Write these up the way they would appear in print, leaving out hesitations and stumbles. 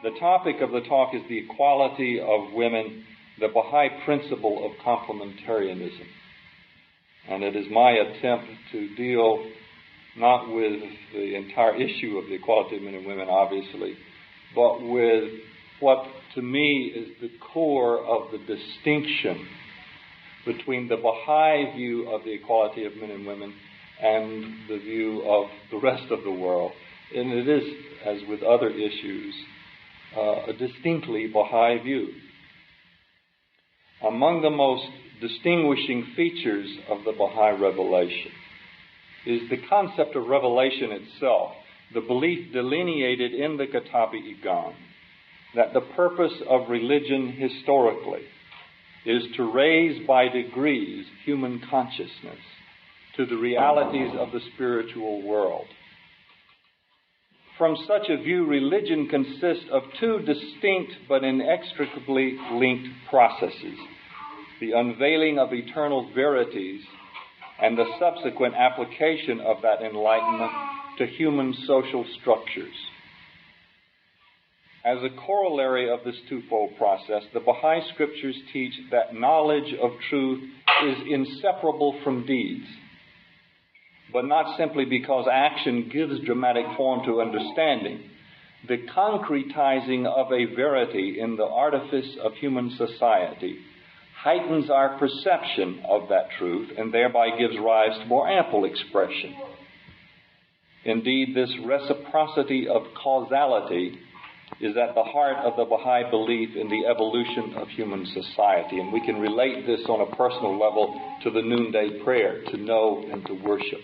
The topic of the talk is the equality of women, the Baha'i principle of complementarianism. And it is my attempt to deal not with the entire issue of the equality of men and women, obviously, but with what to me is the core of the distinction between the Baha'i view of the equality of men and women and the view of the rest of the world. And it is, as with other issues, a distinctly Baha'i view. Among the most distinguishing features of the Baha'i revelation is the concept of revelation itself, the belief delineated in the Kitab-i-Iqan that the purpose of religion historically is to raise by degrees human consciousness to the realities of the spiritual world. From such a view, religion consists of two distinct but inextricably linked processes: the unveiling of eternal verities and the subsequent application of that enlightenment to human social structures. As a corollary of this twofold process, the Baha'i scriptures teach that knowledge of truth is inseparable from deeds, but not simply because action gives dramatic form to understanding. The concretizing of a verity in the artifice of human society heightens our perception of that truth and thereby gives rise to more ample expression. Indeed, this reciprocity of causality is at the heart of the Baha'i belief in the evolution of human society. And we can relate this on a personal level to the noonday prayer, to know and to worship.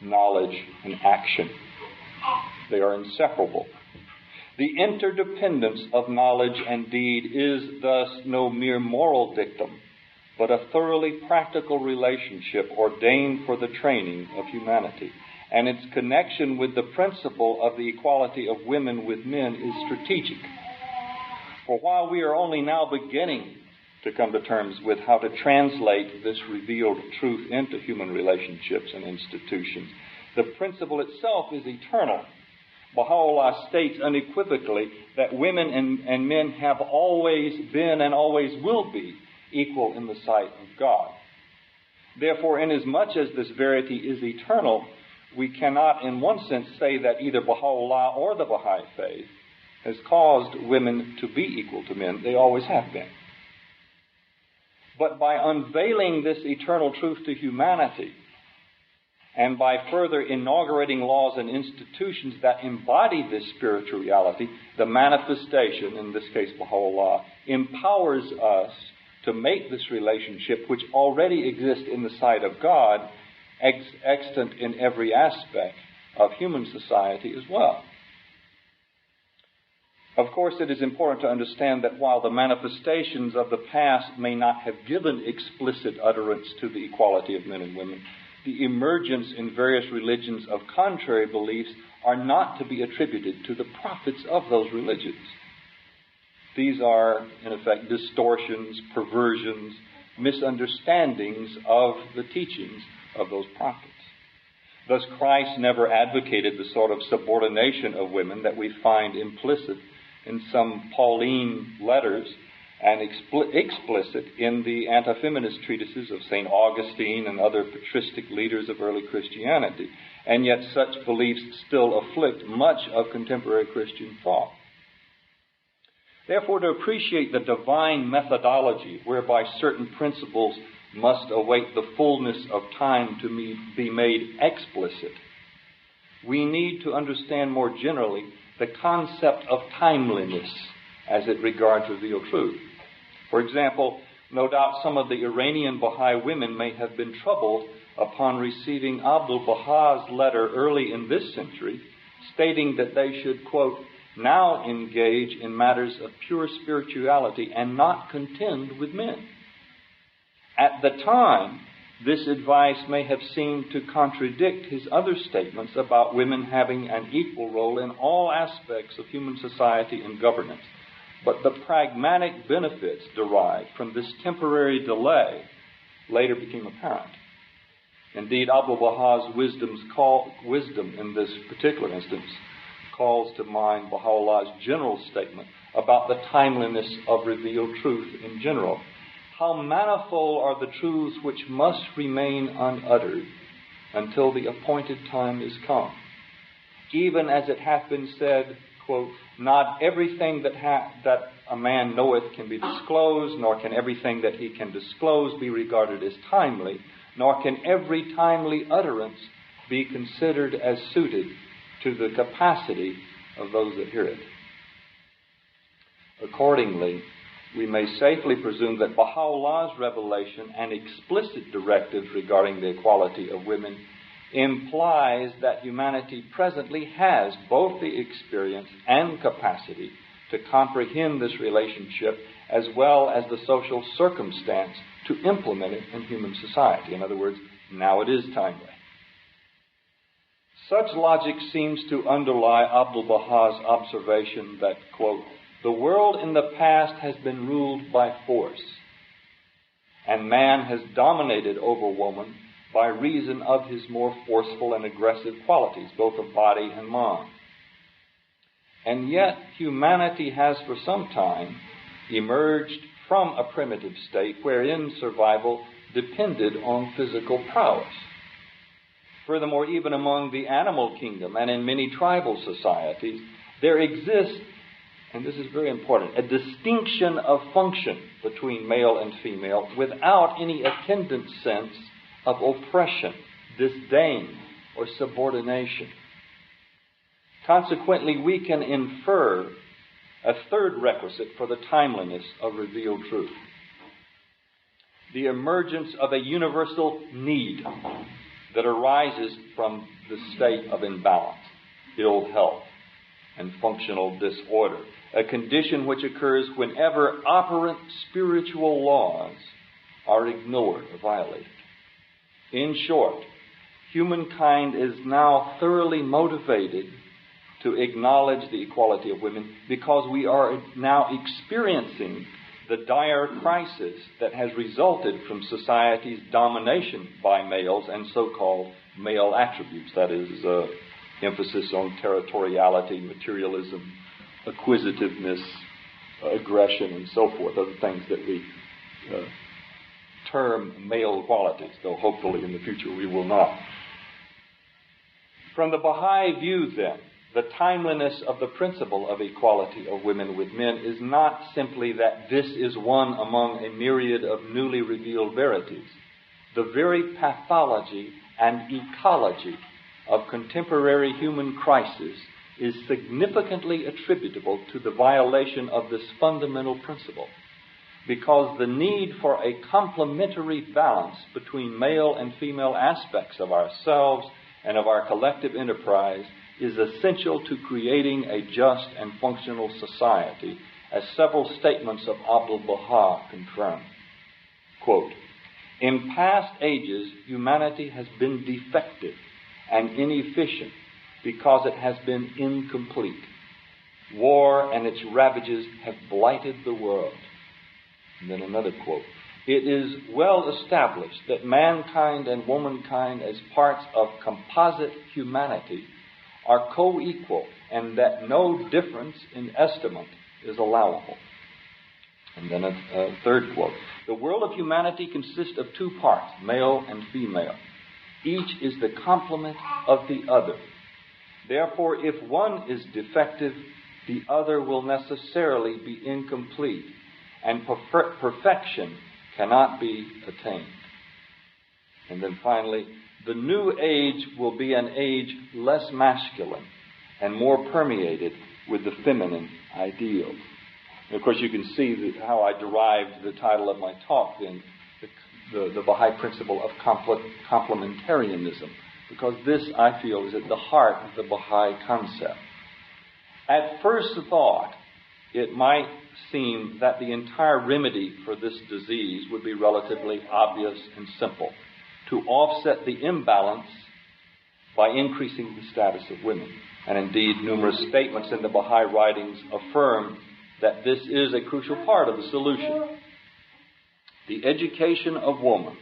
Knowledge and action. They are inseparable. The interdependence of knowledge and deed is thus no mere moral dictum, but a thoroughly practical relationship ordained for the training of humanity. And its connection with the principle of the equality of women with men is strategic. For while we are only now beginning to come to terms with how to translate this revealed truth into human relationships and institutions, the principle itself is eternal. Baha'u'llah states unequivocally that women and men have always been and always will be equal in the sight of God. Therefore, inasmuch as this verity is eternal, we cannot in one sense say that either Baha'u'llah or the Baha'i faith has caused women to be equal to men. They always have been. But by unveiling this eternal truth to humanity, and by further inaugurating laws and institutions that embody this spiritual reality, the manifestation, in this case Baha'u'llah, empowers us to make this relationship, which already exists in the sight of God, extant in every aspect of human society as well. Of course, it is important to understand that while the manifestations of the past may not have given explicit utterance to the equality of men and women, the emergence in various religions of contrary beliefs are not to be attributed to the prophets of those religions. These are, in effect, distortions, perversions, misunderstandings of the teachings of those prophets. Thus, Christ never advocated the sort of subordination of women that we find implicit in some Pauline letters and explicit in the anti-feminist treatises of St. Augustine and other patristic leaders of early Christianity. And yet such beliefs still afflict much of contemporary Christian thought. Therefore, to appreciate the divine methodology whereby certain principles must await the fullness of time to be made explicit, we need to understand more generally the concept of timeliness as it regards revealed truth. For example, no doubt some of the Iranian Baha'i women may have been troubled upon receiving Abdul Baha's letter early in this century, stating that they should, quote, now engage in matters of pure spirituality and not contend with men. At the time, this advice may have seemed to contradict his other statements about women having an equal role in all aspects of human society and governance. But the pragmatic benefits derived from this temporary delay later became apparent. Indeed, Abdul Baha's wisdom in this particular instance calls to mind Baha'u'llah's general statement about the timeliness of revealed truth in general. How manifold are the truths which must remain unuttered until the appointed time is come. Even as it hath been said, quote, not everything that a man knoweth can be disclosed, nor can everything that he can disclose be regarded as timely, nor can every timely utterance be considered as suited to the capacity of those that hear it. Accordingly, we may safely presume that Baha'u'llah's revelation and explicit directives regarding the equality of women implies that humanity presently has both the experience and capacity to comprehend this relationship as well as the social circumstance to implement it in human society. In other words, now it is timely. Such logic seems to underlie Abdu'l-Baha's observation that, quote, the world in the past has been ruled by force, and man has dominated over woman by reason of his more forceful and aggressive qualities, both of body and mind. And yet humanity has for some time emerged from a primitive state wherein survival depended on physical prowess. Furthermore, even among the animal kingdom and in many tribal societies, there exists, and this is very important, a distinction of function between male and female without any attendant sense of oppression, disdain, or subordination. Consequently, we can infer a third requisite for the timeliness of revealed truth: the emergence of a universal need that arises from the state of imbalance, ill health, and functional disorder, a condition which occurs whenever operant spiritual laws are ignored or violated. In short, humankind is now thoroughly motivated to acknowledge the equality of women because we are now experiencing the dire crisis that has resulted from society's domination by males and so-called male attributes, that is, emphasis on territoriality, materialism, acquisitiveness, aggression, and so forth, other things that we term male qualities, though hopefully in the future we will not. From the Baha'i view, then, the timeliness of the principle of equality of women with men is not simply that this is one among a myriad of newly revealed verities. The very pathology and ecology of contemporary human crisis is significantly attributable to the violation of this fundamental principle, because the need for a complementary balance between male and female aspects of ourselves and of our collective enterprise is essential to creating a just and functional society, as several statements of Abdu'l-Baha confirm. Quote, in past ages, humanity has been defective and inefficient because it has been incomplete. War and its ravages have blighted the world. And then another quote, it is well established that mankind and womankind as parts of composite humanity are co-equal and that no difference in estimate is allowable. And then a third quote, the world of humanity consists of two parts, male and female. Each is the complement of the other. Therefore, if one is defective, the other will necessarily be incomplete, and perfection cannot be attained. And then finally, the new age will be an age less masculine and more permeated with the feminine ideals. And of course, you can see how I derived the title of my talk, then, the Baha'i principle of complementarianism, because this, I feel, is at the heart of the Baha'i concept. At first thought, it might seem that the entire remedy for this disease would be relatively obvious and simple: to offset the imbalance by increasing the status of women. And indeed, numerous statements in the Baha'i writings affirm that this is a crucial part of the solution. The education of woman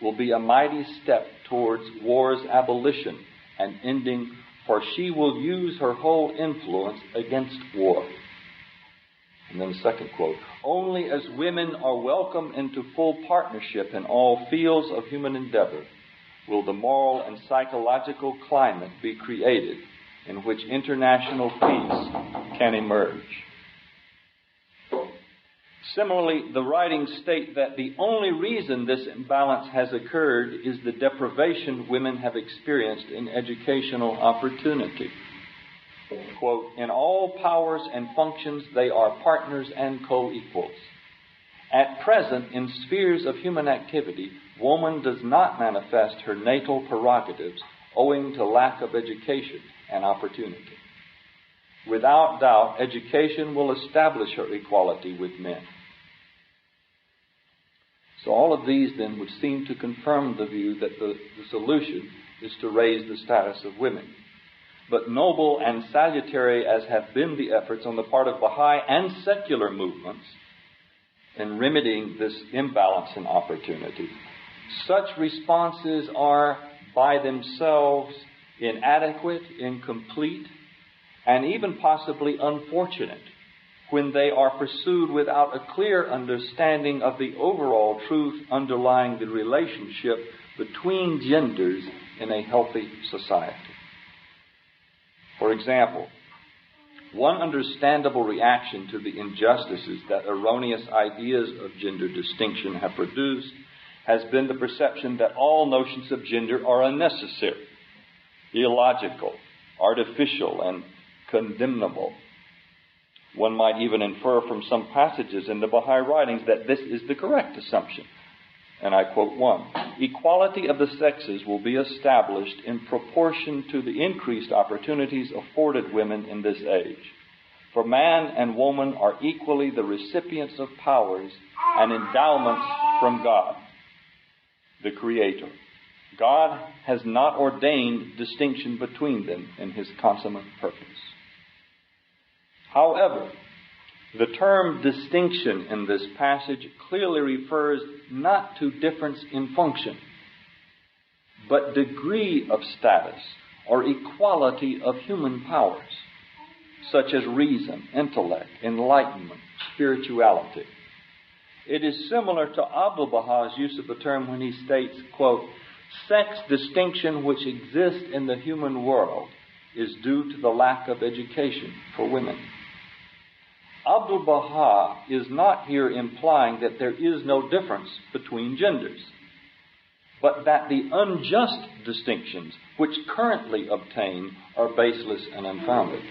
will be a mighty step towards war's abolition and ending for she will use her whole influence against war. And then the second quote, only as women are welcome into full partnership in all fields of human endeavor will the moral and psychological climate be created in which international peace can emerge. Similarly, the writings state that the only reason this imbalance has occurred is the deprivation women have experienced in educational opportunity. Quote, in all powers and functions they are partners and co-equals. At present, in spheres of human activity, woman does not manifest her natal prerogatives owing to lack of education and opportunity. Without doubt, education will establish her equality with men. So all of these then would seem to confirm the view that the solution is to raise the status of women. But noble and salutary as have been the efforts on the part of Baha'i and secular movements in remedying this imbalance in opportunity, such responses are by themselves inadequate, incomplete, and even possibly unfortunate when they are pursued without a clear understanding of the overall truth underlying the relationship between genders in a healthy society. For example, one understandable reaction to the injustices that erroneous ideas of gender distinction have produced has been the perception that all notions of gender are unnecessary, illogical, artificial, and condemnable. One might even infer from some passages in the Baha'i writings that this is the correct assumption. And I quote one, equality of the sexes will be established in proportion to the increased opportunities afforded women in this age. For man and woman are equally the recipients of powers and endowments from God, the Creator. God has not ordained distinction between them in His consummate purpose. However, the term distinction in this passage clearly refers not to difference in function, but degree of status or equality of human powers, such as reason, intellect, enlightenment, spirituality. It is similar to Abdu'l-Baha's use of the term when he states, quote, sex distinction which exists in the human world is due to the lack of education for women. Abdu'l-Baha is not here implying that there is no difference between genders, but that the unjust distinctions which currently obtain are baseless and unfounded.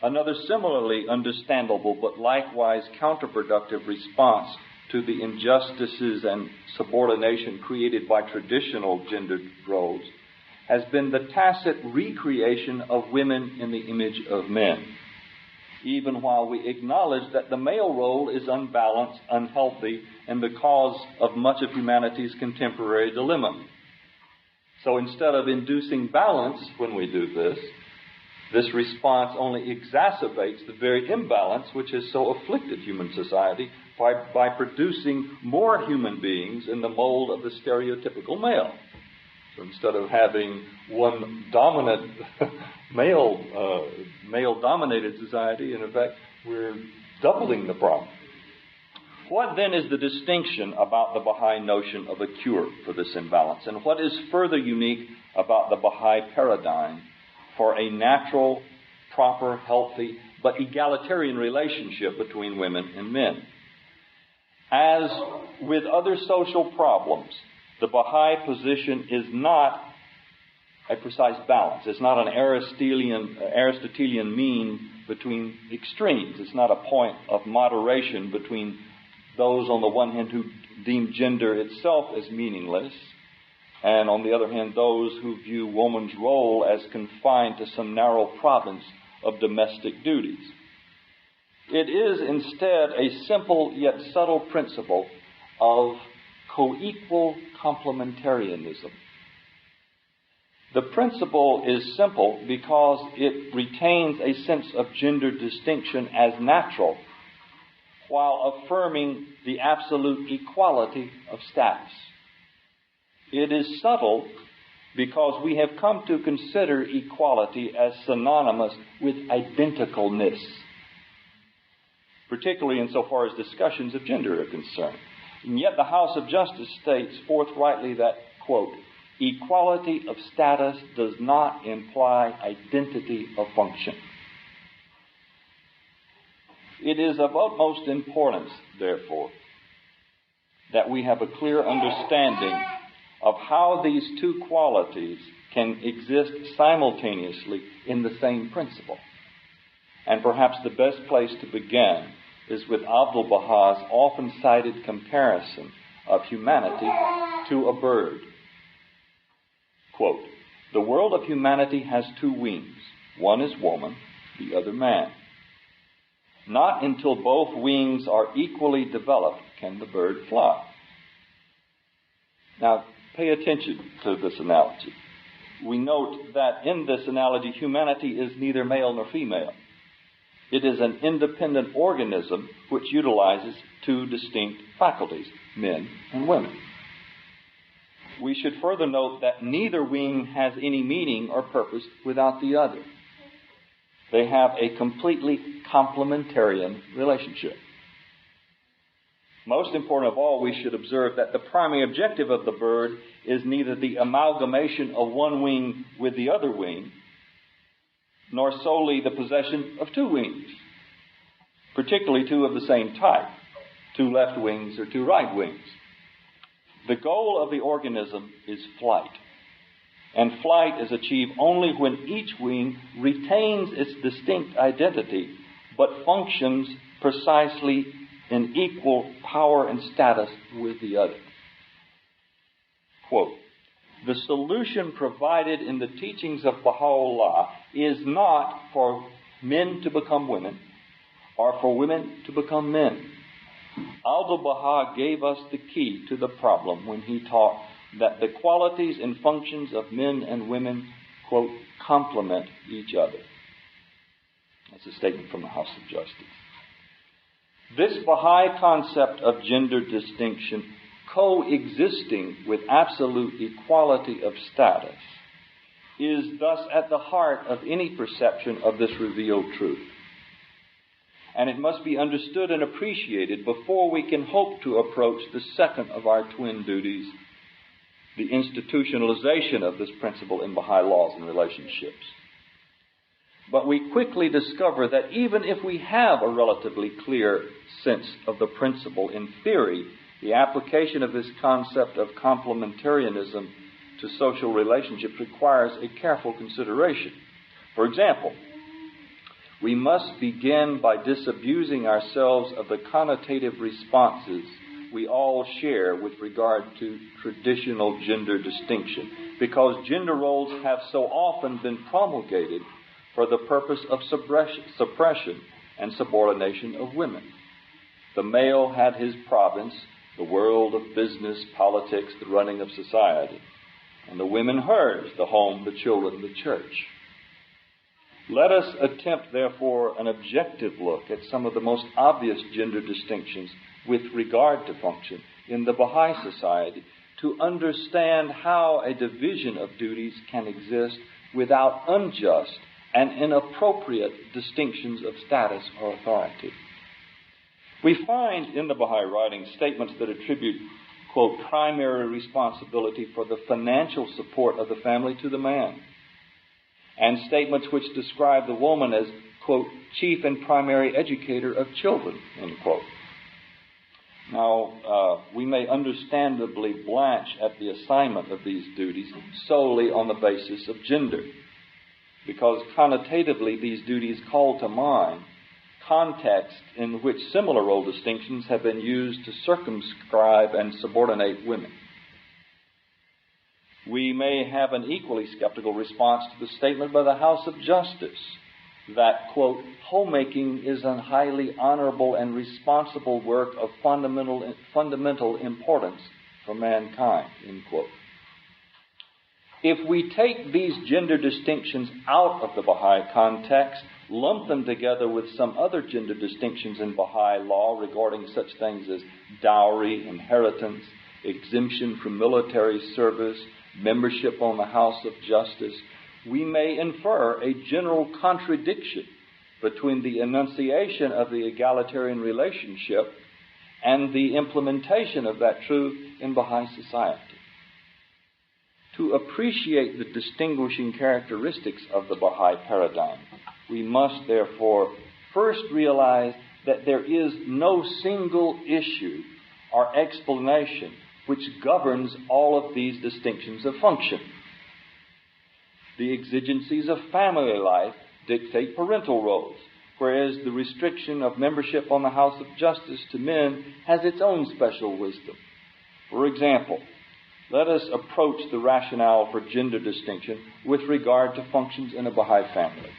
Another similarly understandable but likewise counterproductive response to the injustices and subordination created by traditional gendered roles has been the tacit recreation of women in the image of men, even while we acknowledge that the male role is unbalanced, unhealthy, and the cause of much of humanity's contemporary dilemma. So instead of inducing balance when we do this response only exacerbates the very imbalance which has so afflicted human society by producing more human beings in the mold of the stereotypical male. So instead of having one dominant male-dominated society, in effect, we're doubling the problem. What then is the distinction about the Baha'i notion of a cure for this imbalance? And what is further unique about the Baha'i paradigm for a natural, proper, healthy, but egalitarian relationship between women and men? As with other social problems, the Baha'i position is not a precise balance. It's not an Aristotelian mean between extremes. It's not a point of moderation between those on the one hand who deem gender itself as meaningless, and on the other hand those who view woman's role as confined to some narrow province of domestic duties. It is instead a simple yet subtle principle of co-equal complementarianism. The principle is simple because it retains a sense of gender distinction as natural while affirming the absolute equality of status. It is subtle because we have come to consider equality as synonymous with identicalness, particularly insofar as discussions of gender are concerned. And yet the House of Justice states forthrightly that, quote, equality of status does not imply identity of function. It is of utmost importance, therefore, that we have a clear understanding of how these two qualities can exist simultaneously in the same principle. And perhaps the best place to begin is with Abdu'l-Bahá's often cited comparison of humanity to a bird. Quote, the world of humanity has two wings. One is woman, the other man. Not until both wings are equally developed can the bird fly. Now, pay attention to this analogy. We note that in this analogy, humanity is neither male nor female. It is an independent organism which utilizes two distinct faculties, men and women. We should further note that neither wing has any meaning or purpose without the other. They have a completely complementarian relationship. Most important of all, we should observe that the primary objective of the bird is neither the amalgamation of one wing with the other wing, nor solely the possession of two wings, particularly two of the same type, two left wings or two right wings. The goal of the organism is flight. And flight is achieved only when each wing retains its distinct identity, but functions precisely in equal power and status with the other. Quote, the solution provided in the teachings of Baha'u'llah is not for men to become women or for women to become men. Abdu'l-Bahá gave us the key to the problem when he taught that the qualities and functions of men and women, quote, complement each other. That's a statement from the House of Justice. This Baha'i concept of gender distinction coexisting with absolute equality of status is thus at the heart of any perception of this revealed truth. And it must be understood and appreciated before we can hope to approach the second of our twin duties, the institutionalization of this principle in Baha'i laws and relationships. But we quickly discover that even if we have a relatively clear sense of the principle in theory, the application of this concept of complementarianism to social relationships requires a careful consideration. For example, we must begin by disabusing ourselves of the connotative responses we all share with regard to traditional gender distinction, because gender roles have so often been promulgated for the purpose of suppression and subordination of women. The male had his province, the world of business, politics, the running of society, and the women hers, the home, the children, the church. Let us attempt, therefore, an objective look at some of the most obvious gender distinctions with regard to function in the Baha'i society to understand how a division of duties can exist without unjust and inappropriate distinctions of status or authority. We find in the Baha'i writings statements that attribute, quote, primary responsibility for the financial support of the family to the man, and statements which describe the woman as, quote, chief and primary educator of children, end quote. Now, we may understandably blanch at the assignment of these duties solely on the basis of gender, because connotatively these duties call to mind contexts in which similar role distinctions have been used to circumscribe and subordinate women. We may have an equally skeptical response to the statement by the House of Justice that, quote, homemaking is a highly honorable and responsible work of fundamental importance for mankind, end quote. If we take these gender distinctions out of the Baha'i context, lump them together with some other gender distinctions in Baha'i law regarding such things as dowry, inheritance, exemption from military service, membership on the House of Justice, we may infer a general contradiction between the enunciation of the egalitarian relationship and the implementation of that truth in Baha'i society. To appreciate the distinguishing characteristics of the Baha'i paradigm, we must therefore first realize that there is no single issue or explanation which governs all of these distinctions of function. The exigencies of family life dictate parental roles, whereas the restriction of membership on the House of Justice to men has its own special wisdom. For example, let us approach the rationale for gender distinction with regard to functions in a Baha'i family.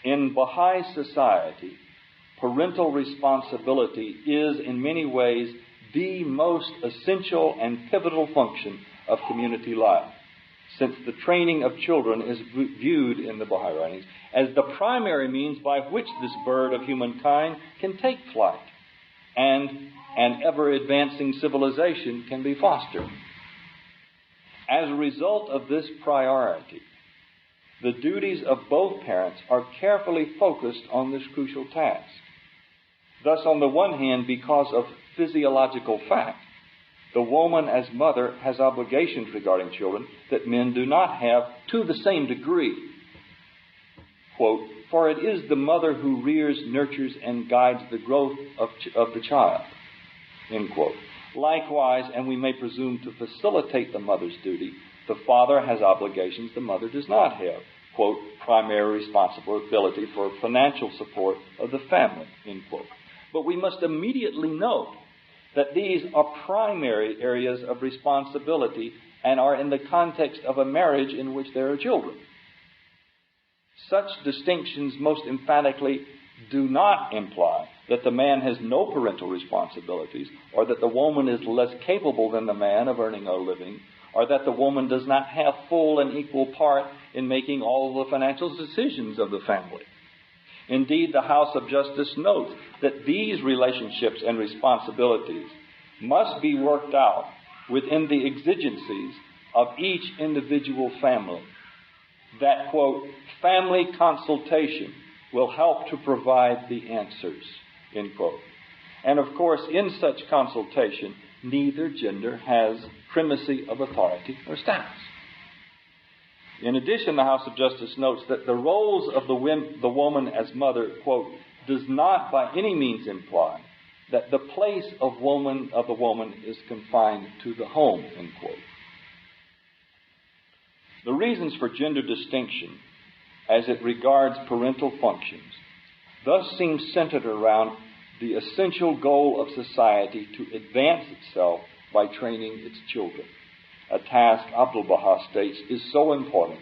In Baha'i society, parental responsibility is in many ways the most essential and pivotal function of community life, since the training of children is viewed in the Baha'i writings as the primary means by which this bird of humankind can take flight and an ever-advancing civilization can be fostered. As a result of this priority, the duties of both parents are carefully focused on this crucial task. Thus, on the one hand, because of physiological fact, the woman as mother has obligations regarding children that men do not have to the same degree. Quote, "For it is the mother who rears, nurtures, and guides the growth of the child." End quote. Likewise, and we may presume to facilitate the mother's duty, the father has obligations the mother does not have. Quote, "primary responsibility for financial support of the family." End quote. But we must immediately note that these are primary areas of responsibility and are in the context of a marriage in which there are children. Such distinctions most emphatically do not imply that the man has no parental responsibilities, or that the woman is less capable than the man of earning a living, or that the woman does not have full and equal part in making all the financial decisions of the family. Indeed, the House of Justice notes that these relationships and responsibilities must be worked out within the exigencies of each individual family. That, quote, "family consultation will help to provide the answers," end quote. And of course, in such consultation, neither gender has primacy of authority or status. In addition, the House of Justice notes that the roles of the woman as mother, quote, "does not by any means imply that the place of the woman is confined to the home," end quote. The reasons for gender distinction as it regards parental functions thus seem centered around the essential goal of society to advance itself by training its children. A task, Abdu'l-Baha states, is so important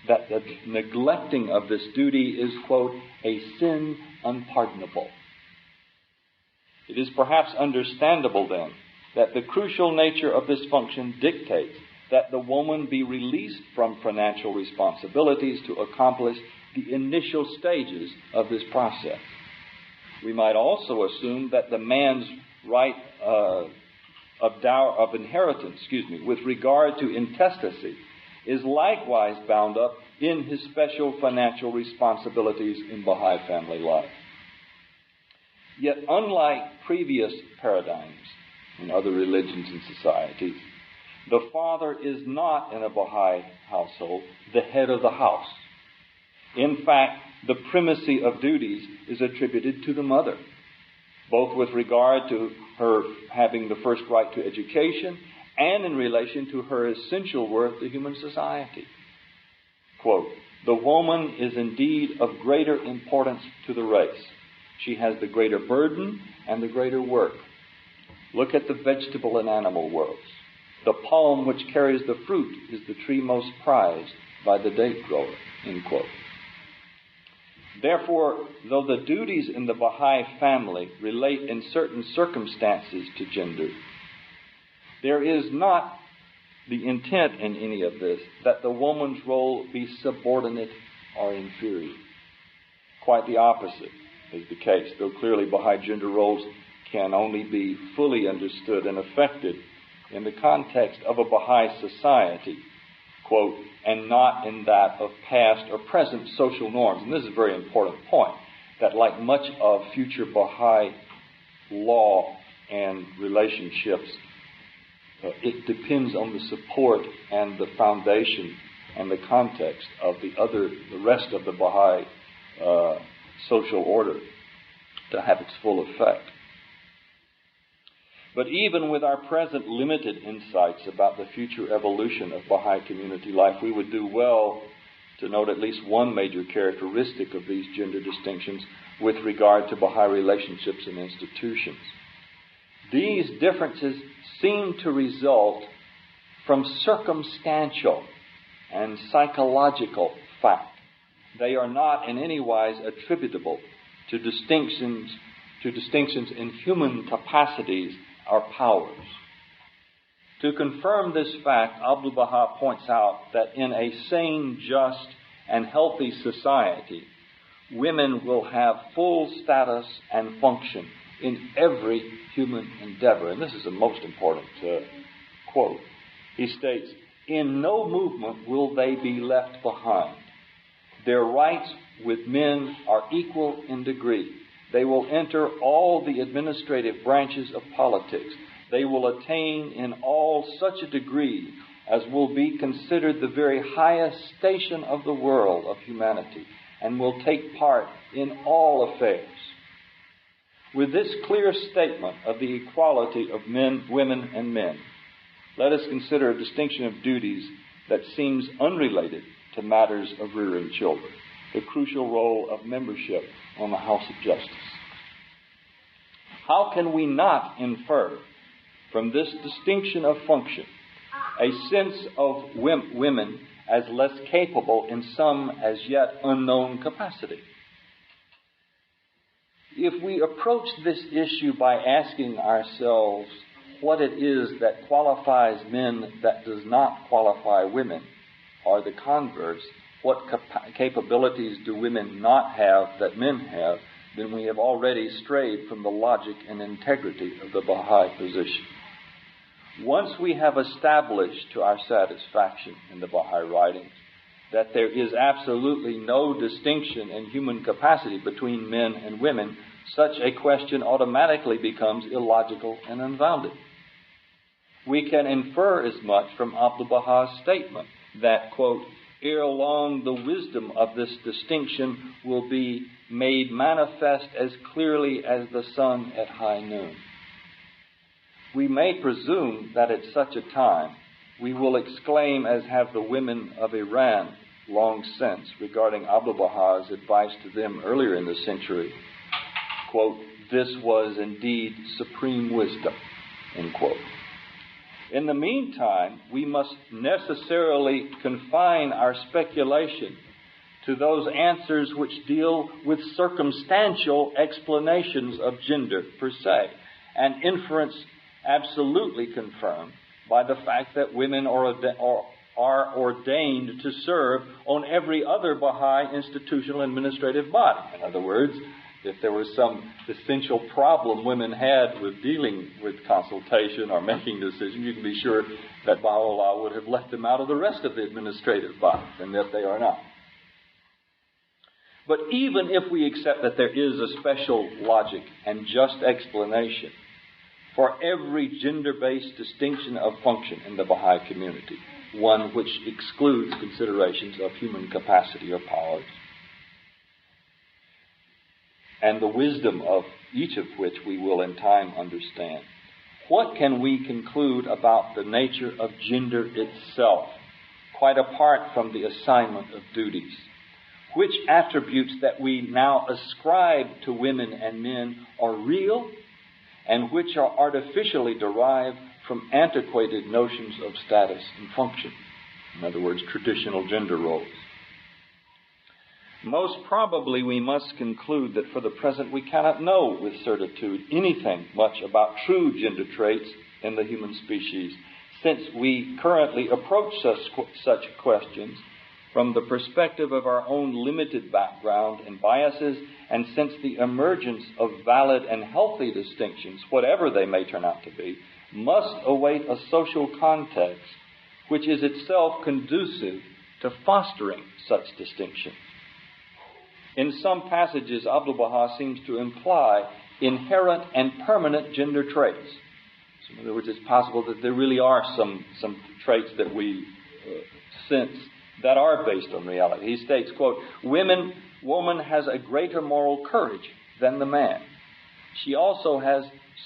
that the neglecting of this duty is, quote, "a sin unpardonable." It is perhaps understandable, then, that the crucial nature of this function dictates that the woman be released from financial responsibilities to accomplish the initial stages of this process. We might also assume that the man's right of inheritance, with regard to intestacy, is likewise bound up in his special financial responsibilities in Baha'i family life. Yet, unlike previous paradigms in other religions and societies, the father is not in a Baha'i household the head of the house. In fact, the primacy of duties is attributed to the mother, both with regard to her having the first right to education and in relation to her essential worth to human society. Quote, "The woman is indeed of greater importance to the race. She has the greater burden and the greater work. Look at the vegetable and animal worlds. The palm which carries the fruit is the tree most prized by the date grower." End quote. Therefore, though the duties in the Baha'i family relate in certain circumstances to gender, there is not the intent in any of this that the woman's role be subordinate or inferior. Quite the opposite is the case, though clearly Baha'i gender roles can only be fully understood and affected in the context of a Baha'i society, quote, and not in that of past or present social norms. And this is a very important point, that like much of future Baha'i law and relationships, it depends on the support and the foundation and the context of the rest of the Baha'i social order to have its full effect. But even with our present limited insights about the future evolution of Baha'i community life, we would do well to note at least one major characteristic of these gender distinctions with regard to Baha'i relationships and institutions. These differences seem to result from circumstantial and psychological fact. They are not in any wise attributable to distinctions in human capacities or powers. To confirm this fact, Abdu'l-Baha points out that in a sane, just, and healthy society, women will have full status and function in every human endeavor. And this is the most important quote. He states, "In no movement will they be left behind. Their rights with men are equal in degree. They will enter all the administrative branches of politics. They will attain in all such a degree as will be considered the very highest station of the world of humanity, and will take part in all affairs." With this clear statement of the equality of men, women, and men, let us consider a distinction of duties that seems unrelated to matters of rearing children: the crucial role of membership on the House of Justice. How can we not infer from this distinction of function a sense of women as less capable in some as yet unknown capacity? If we approach this issue by asking ourselves what it is that qualifies men that does not qualify women, or the converse, what capabilities do women not have that men have, then we have already strayed from the logic and integrity of the Baha'i position. Once we have established to our satisfaction in the Baha'i writings that there is absolutely no distinction in human capacity between men and women, such a question automatically becomes illogical and unfounded. We can infer as much from Abdu'l-Baha's statement that, quote, "ere long the wisdom of this distinction will be made manifest as clearly as the sun at high noon." We may presume that at such a time we will exclaim, as have the women of Iran long since, regarding Abdu'l-Baha's advice to them earlier in the century, quote, "this was indeed supreme wisdom," end quote. In the meantime, we must necessarily confine our speculation to those answers which deal with circumstantial explanations of gender per se, an inference absolutely confirmed by the fact that women are ordained to serve on every other Baha'i institutional administrative body. In other words, if there was some essential problem women had with dealing with consultation or making decisions, you can be sure that Baha'u'llah would have left them out of the rest of the administrative bodies, and yet they are not. But even if we accept that there is a special logic and just explanation for every gender-based distinction of function in the Baha'i community, one which excludes considerations of human capacity or powers, and the wisdom of each of which we will in time understand, what can we conclude about the nature of gender itself, quite apart from the assignment of duties? Which attributes that we now ascribe to women and men are real, and which are artificially derived from antiquated notions of status and function? In other words, traditional gender roles. Most probably we must conclude that for the present we cannot know with certitude anything much about true gender traits in the human species, since we currently approach such questions from the perspective of our own limited background and biases, and since the emergence of valid and healthy distinctions, whatever they may turn out to be, must await a social context which is itself conducive to fostering such distinction. In some passages, Abdu'l-Baha seems to imply inherent and permanent gender traits. So in other words, it's possible that there really are some traits that we sense that are based on reality. He states, quote, woman has a greater moral courage than the man. She also has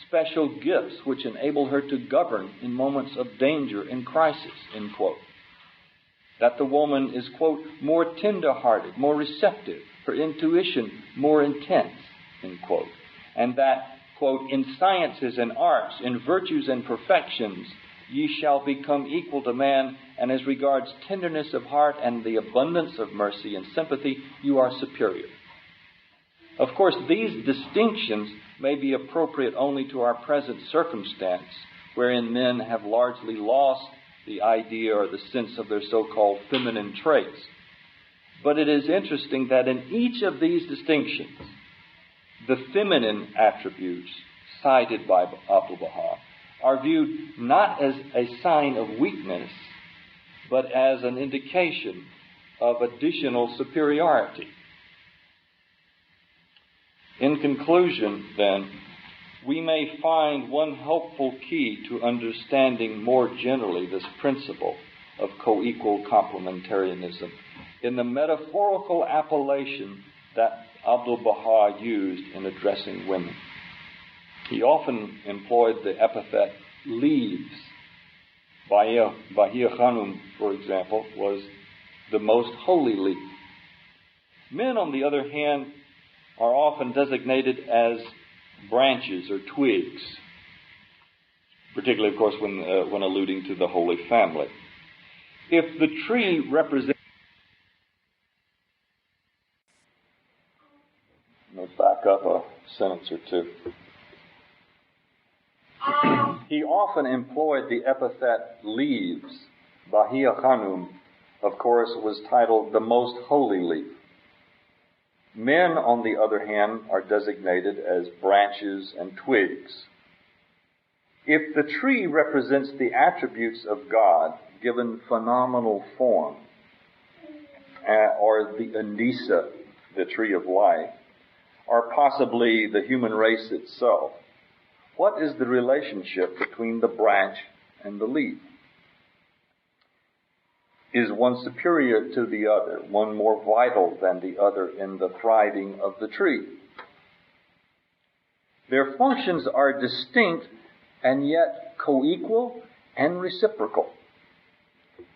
special gifts which enable her to govern in moments of danger and crisis, end quote. That the woman is, quote, more tender-hearted, more receptive, her intuition more intense, end quote. And that, quote, in sciences and arts, in virtues and perfections, ye shall become equal to man, and as regards tenderness of heart and the abundance of mercy and sympathy, you are superior. Of course, these distinctions may be appropriate only to our present circumstance, wherein men have largely lost the idea or the sense of their so-called feminine traits. But it is interesting that in each of these distinctions, the feminine attributes cited by Abdu'l-Baha are viewed not as a sign of weakness, but as an indication of additional superiority. In conclusion, then, we may find one helpful key to understanding more generally this principle of co-equal complementarianism in the metaphorical appellation that Abdu'l-Baha used in addressing women. He often employed the epithet leaves. Baha'i Khanum, for example, was the most holy leaf. Men, on the other hand, are often designated as branches or twigs, particularly, of course, when alluding to the Holy Family. If the tree represents... Let me back up a sentence or two. He often employed the epithet leaves. Baha'i Khanum, of course, was titled the most holy leaf. Men, on the other hand, are designated as branches and twigs. If the tree represents the attributes of God given phenomenal form, or the Anisa, the tree of life, or possibly the human race itself, what is the relationship between the branch and the leaf? Is one superior to the other, one more vital than the other in the thriving of the tree? Their functions are distinct and yet co-equal and reciprocal.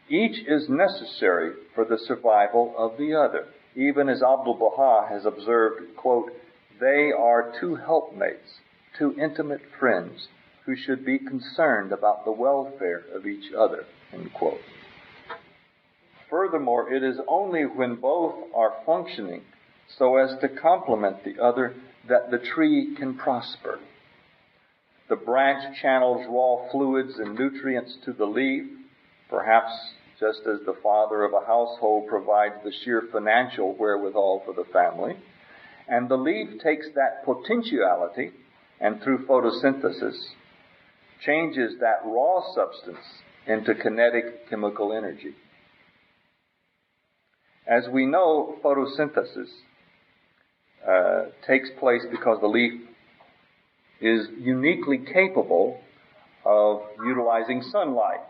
Each is necessary for the survival of the other. Even as Abdu'l-Baha has observed, quote, they are two helpmates, two intimate friends who should be concerned about the welfare of each other, end quote. Furthermore, it is only when both are functioning so as to complement the other that the tree can prosper. The branch channels raw fluids and nutrients to the leaf, perhaps just as the father of a household provides the sheer financial wherewithal for the family, and the leaf takes that potentiality and through photosynthesis changes that raw substance into kinetic chemical energy. As we know, photosynthesis takes place because the leaf is uniquely capable of utilizing sunlight.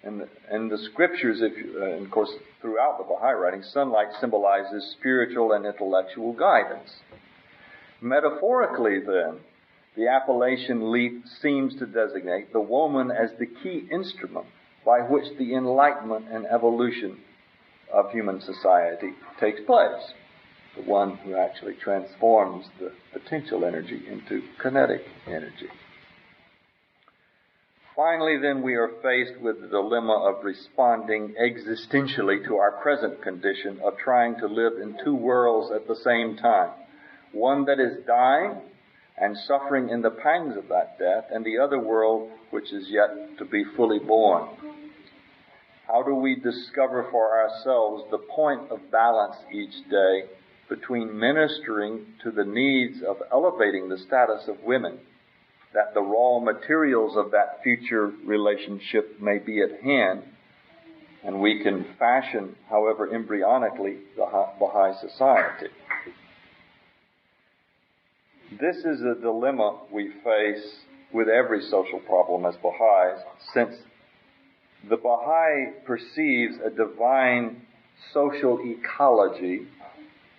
And the scriptures, and of course throughout the Baha'i writing, sunlight symbolizes spiritual and intellectual guidance. Metaphorically, then, the appellation leaf seems to designate the woman as the key instrument by which the enlightenment and evolution of human society takes place. The one who actually transforms the potential energy into kinetic energy. Finally, then, we are faced with the dilemma of responding existentially to our present condition of trying to live in two worlds at the same time. One that is dying and suffering in the pangs of that death, and the other world which is yet to be fully born. How do we discover for ourselves the point of balance each day between ministering to the needs of elevating the status of women, that the raw materials of that future relationship may be at hand, and we can fashion, however embryonically, the Baha'i society. This is a dilemma we face with every social problem as Baha'is, since the Baha'i perceives a divine social ecology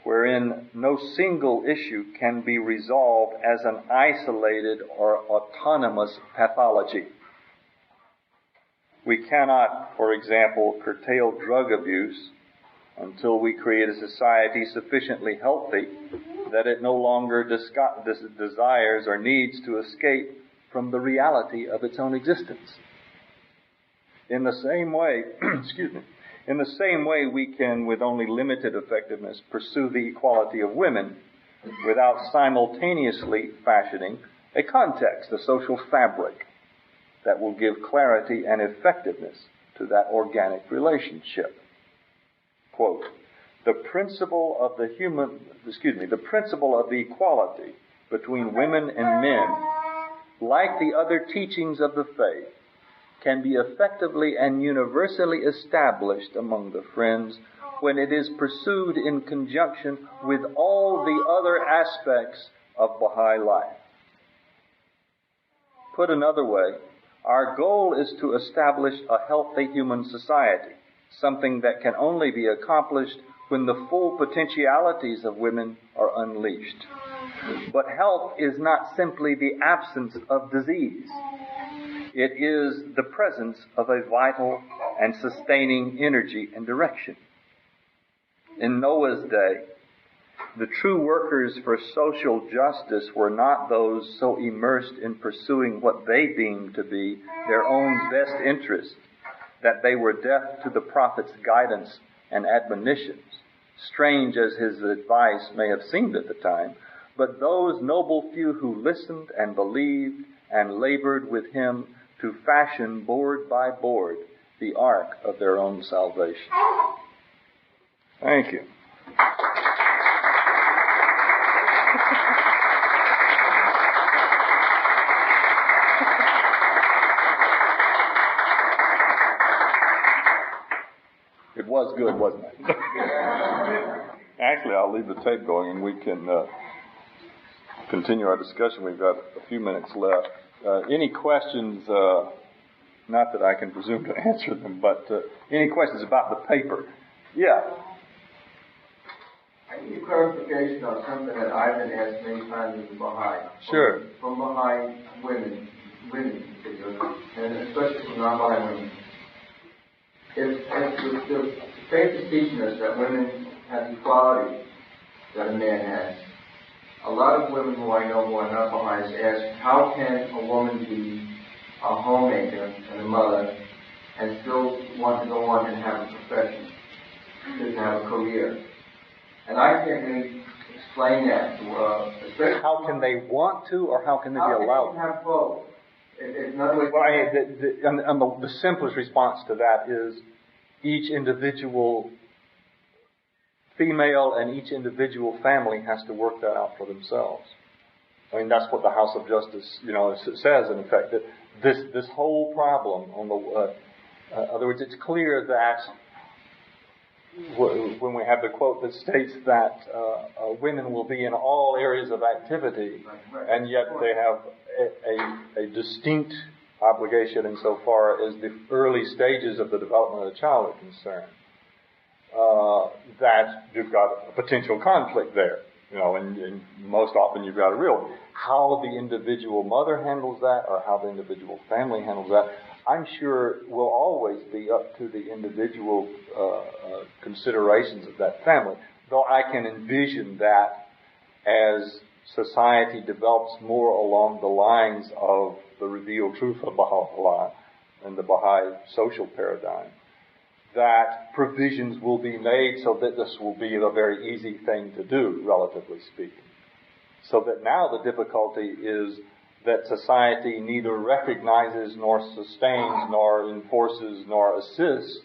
wherein no single issue can be resolved as an isolated or autonomous pathology. We cannot, for example, curtail drug abuse until we create a society sufficiently healthy that it no longer desires or needs to escape from the reality of its own existence. In the same way, in the same way we can, with only limited effectiveness, pursue the equality of women without simultaneously fashioning a context, a social fabric that will give clarity and effectiveness to that organic relationship. Quote, the principle of the equality between women and men, like the other teachings of the faith, can be effectively and universally established among the Friends when it is pursued in conjunction with all the other aspects of Baha'i life. Put another way, our goal is to establish a healthy human society, something that can only be accomplished when the full potentialities of women are unleashed. But health is not simply the absence of disease. It is the presence of a vital and sustaining energy and direction. In Noah's day, the true workers for social justice were not those so immersed in pursuing what they deemed to be their own best interest that they were deaf to the prophet's guidance and admonitions, strange as his advice may have seemed at the time, but those noble few who listened and believed and labored with him to fashion board by board the ark of their own salvation. Thank you. It was good, wasn't it? Actually, I'll leave the tape going and we can continue our discussion. We've got a few minutes left. Any questions, not that I can presume to answer them, but any questions about the paper? Yeah. I need a clarification on something that I've been asked many times as a Baha'i. Sure. From Baha'i women in particular, and especially from non-Baha'i women. If the faith is teaching us that women have equality that a man has, a lot of women who I know who are not Baha'is ask, how can a woman be a homemaker and a mother and still want to go on and have a profession, to have a career? And I can't really explain that to especially how can they want to, or how can they be allowed? How can they have both? In other words, well, the simplest response to that is each individual female and each individual family has to work that out for themselves. I mean, that's what the House of Justice, says in effect, that this whole problem on the, in other words, it's clear that when we have the quote that states that women will be in all areas of activity, and yet they have a distinct obligation insofar as the early stages of the development of the child are concerned, that you've got a potential conflict there. And most often you've got to realize how the individual mother handles that or how the individual family handles that. I'm sure will always be up to the individual considerations of that family, though I can envision that as society develops more along the lines of the revealed truth of Baha'u'llah and the Baha'i social paradigm, that provisions will be made so that this will be a very easy thing to do, relatively speaking. So that now the difficulty is that society neither recognizes nor sustains nor enforces nor assists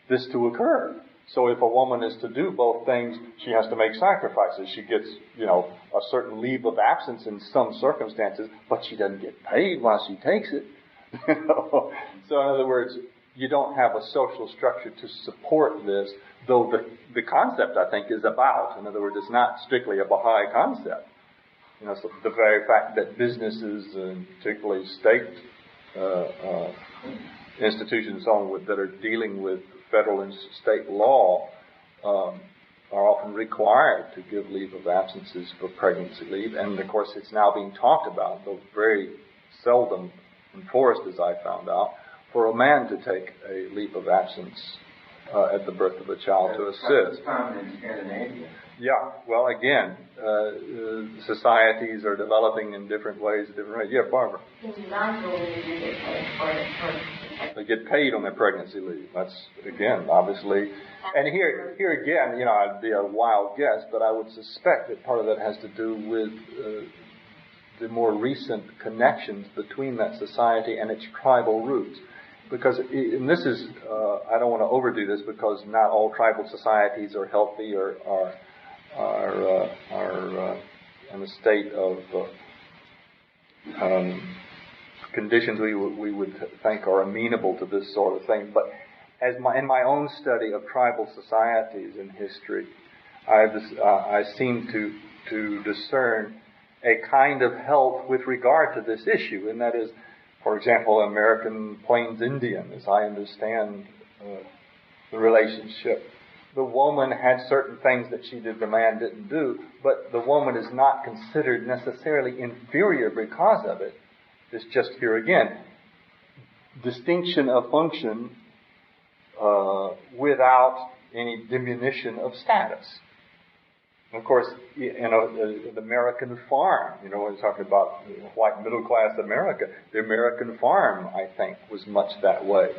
this to occur. So if a woman is to do both things, she has to make sacrifices. She gets, a certain leave of absence in some circumstances, but she doesn't get paid while she takes it. So in other words, you don't have a social structure to support this, though the concept, I think, is about. In other words, it's not strictly a Baha'i concept. So the very fact that businesses, and particularly state institutions and so on that are dealing with federal and state law are often required to give leave of absences for pregnancy leave. And, of course, it's now being talked about, though very seldom enforced, as I found out, for a man to take a leave of absence at the birth of a child to assist. That's found in Scandinavia. Yeah, well, again, societies are developing in different ways. Yeah, Barbara. They get paid on their pregnancy leave. That's, again, obviously. And here again, I'd be a wild guess, but I would suspect that part of that has to do with the more recent connections between that society and its tribal roots. Because, and this is, I don't want to overdo this, because not all tribal societies are healthy or are in a state of conditions we would think are amenable to this sort of thing. But in my own study of tribal societies in history, I seem to discern a kind of health with regard to this issue, and that is, for example, American Plains Indian, as I understand the relationship. The woman had certain things that she did, the man didn't do, but the woman is not considered necessarily inferior because of it. It's just, here again, distinction of function without any diminution of status. Of course, the American farm, we're talking about white middle-class America. The American farm, I think, was much that way,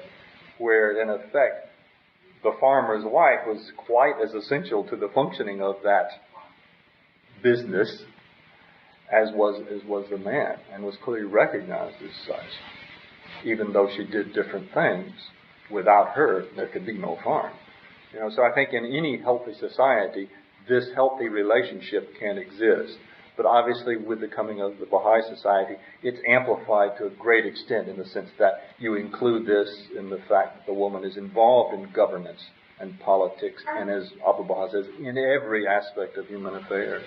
where, in effect, the farmer's wife was quite as essential to the functioning of that business as was the man, and was clearly recognized as such, even though she did different things. Without her, there could be no farm. So I think in any healthy society, this healthy relationship can exist. But obviously, with the coming of the Baha'i society, it's amplified to a great extent in the sense that you include this in the fact that the woman is involved in governance and politics, and as Abu Baha says, in every aspect of human affairs.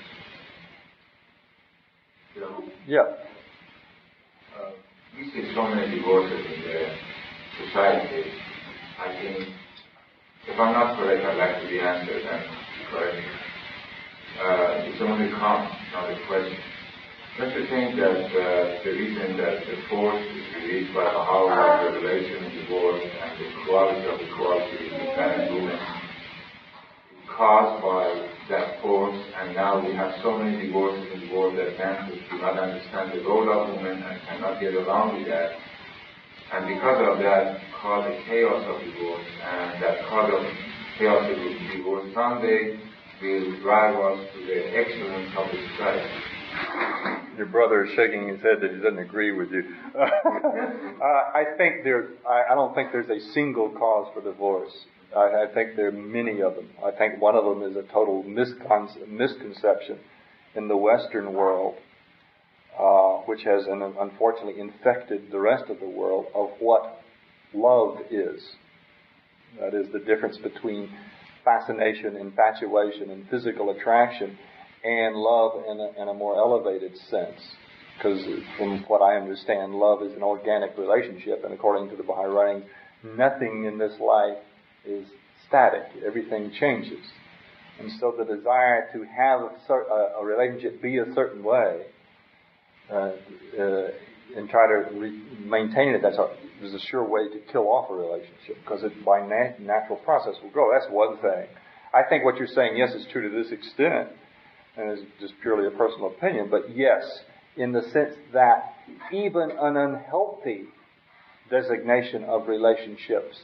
Yeah. We see so many divorces in the society. I think, if I'm not correct, I'd like to be answered and correct. It's only come, not a question. Don't you think that the reason that the force is released by Baha'i revelation, divorce, and the quality of equality between men and women is caused by that force, and now we have so many divorces in the world that men who do not understand the role of women and cannot get along with that, and because of that cause a chaos of divorce, and that cause of chaos of divorce someday will drive us to the excellence of the society. Your brother is shaking his head that he doesn't agree with you. I don't think there's a single cause for divorce. I think there are many of them. I think one of them is a total misconception in the Western world, which has unfortunately infected the rest of the world, of what love is. That is the difference between fascination, infatuation, and physical attraction, and love in a more elevated sense. Because from what I understand, love is an organic relationship, and according to the Baha'i writings, nothing in this life is static. Everything changes. And so the desire to have a relationship be a certain way and try to maintain it, is a sure way to kill off a relationship, because it by natural process will grow. That's one thing. I think what you're saying, yes, is true to this extent, and it's just purely a personal opinion, but yes, in the sense that even an unhealthy designation of relationships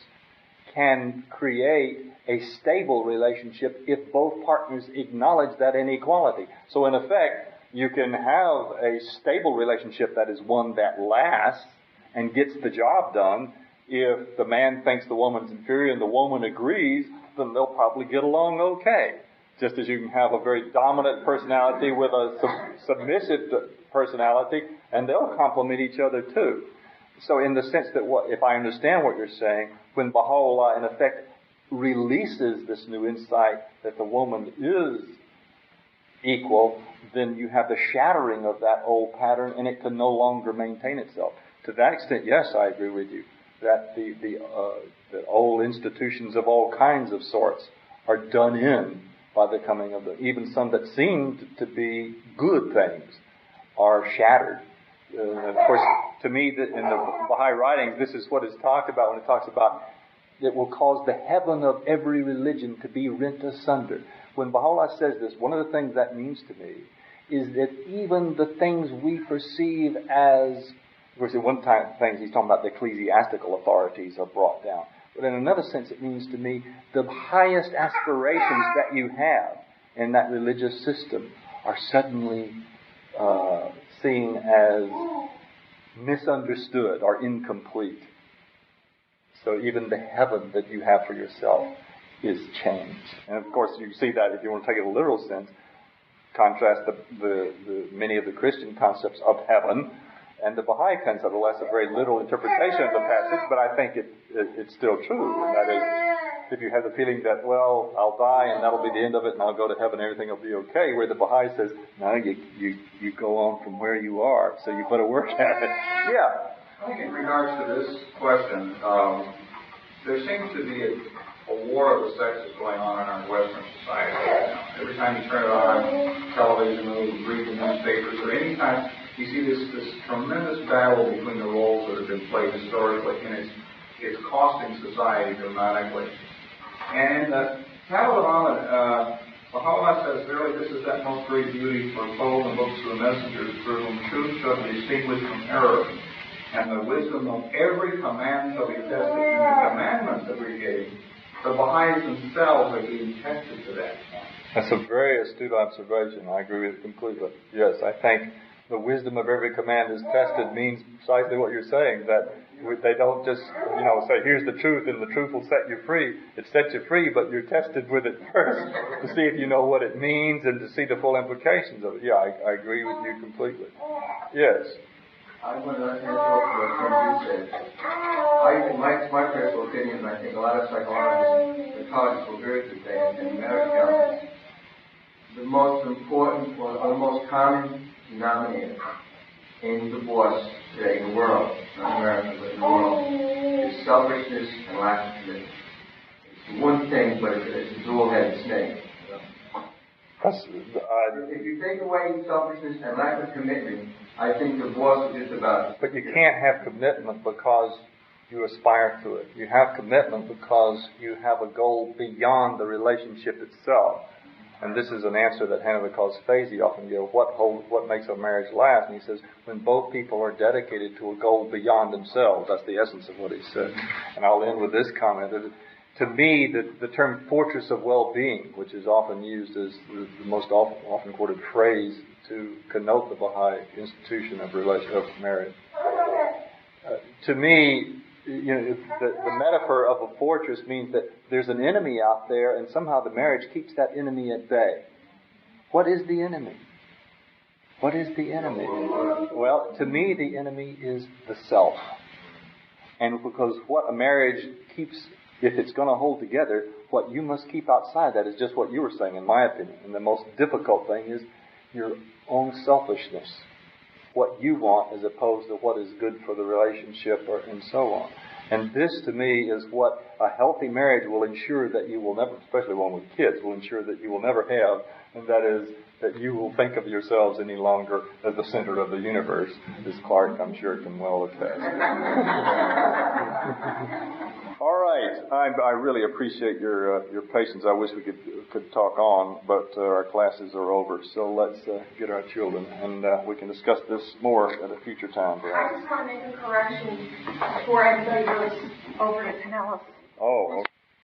can create a stable relationship if both partners acknowledge that inequality. So in effect, you can have a stable relationship that is one that lasts and gets the job done if the man thinks the woman's inferior and the woman agrees, then they'll probably get along okay. Just as you can have a very dominant personality with a submissive personality, and they'll complement each other too. So in the sense that if I understand what you're saying, when Baha'u'llah in effect releases this new insight that the woman is equal, then you have the shattering of that old pattern, and it can no longer maintain itself. To that extent, yes, I agree with you that the old institutions of all kinds of sorts are done in by the coming of even some that seemed to be good things are shattered. Of course, to me, that in the Baha'i writings, this is what is talked about when it talks about it will cause the heaven of every religion to be rent asunder. When Baha'u'llah says this, one of the things that means to me is that even the things we perceive as, of course, at one time things he's talking about the ecclesiastical authorities are brought down. But in another sense, it means to me the highest aspirations that you have in that religious system are suddenly seen as misunderstood or incomplete. So even the heaven that you have for yourself is changed. And of course, you see that if you want to take it in a literal sense, contrast the many of the Christian concepts of heaven and the Baha'i concept. Well, that's a very literal interpretation of the passage, but I think it's still true. And that is, if you have the feeling that, well, I'll die and that'll be the end of it and I'll go to heaven, everything will be okay, where the Baha'i says, no, you go on from where you are, so you better work at it. Yeah. I think in regards to this question, there seems to be a war of the sexes going on in our Western society right now. Every time you turn it on television or read the newspapers or any time, you see this tremendous battle between the roles that have been played historically, and it's costing society dramatically. And in the Tablet of Ahmad, Baha'u'llah says, verily this is that most great beauty foretold in the books of the messengers, through whom truth shall be distinguished from error, and the wisdom of every command shall be tested. In the commandments that we gave, the Baha'is themselves are being tested to that point. That's a very astute observation. I agree with it completely. Yes, I think the wisdom of every command is tested means precisely what you're saying, that they don't just, say, here's the truth and the truth will set you free. It sets you free, but you're tested with it first to see if you know what it means and to see the full implications of it. Yeah, I agree with you completely. Yes. I'm going to answer what you said. I think my personal opinion, and I think a lot of psychologists will agree with that, in marriage counseling, the most important or the most common denominator in divorce today in the world, not America, but in the world, is selfishness and lack of commitment. It's one thing, but it's a dual-headed snake. If you take away selfishness and lack of commitment, I think divorce is just about it. But you can't have commitment because you aspire to it. You have commitment because you have a goal beyond the relationship itself. And this is an answer that Hannah calls Fazey often gives. What makes a marriage last? And he says, when both people are dedicated to a goal beyond themselves. That's the essence of what he said. And I'll end with this comment. To me, the term fortress of well-being, which is often used as the most often quoted phrase to connote the Baha'i institution of marriage. To me, the metaphor of a fortress means that there's an enemy out there, and somehow the marriage keeps that enemy at bay. What is the enemy? What is the enemy? Well, to me, the enemy is the self. And because what a marriage keeps, if it's going to hold together, what you must keep outside that is just what you were saying, in my opinion. And the most difficult thing is your own selfishness. What you want as opposed to what is good for the relationship and so on. And this, to me, is what a healthy marriage will ensure that you will never, especially one with kids, will ensure that you will never have, and that is that you will think of yourselves any longer as the center of the universe, as Clark, I'm sure, can well attest. All right. I really appreciate your patience. I wish we could talk on, but our classes are over. So let's get our children, and we can discuss this more at a future time, perhaps. I just want to make a correction before everybody goes over to Pinellas. Oh, okay.